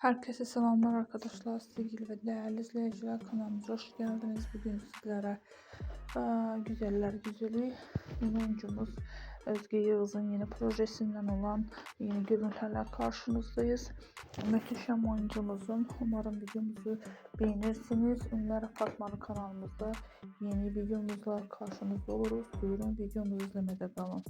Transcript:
Herkese selamlar arkadaşlar, sevgili ve değerli izleyiciler, kanalımıza hoş geldiniz. Bugün sizlere güzeller güzeli yeni oyuncumuz Özge Yağız'ın yeni projesinden olan yeni görüntülerle karşınızdayız. Müthişem oyuncumuzun, umarım videomuzu beğenirsiniz. Ünlüler Apartmanı kanalımızda yeni videomuzla karşınızda oluruz. Buyurun videomuzu izlemede kalın.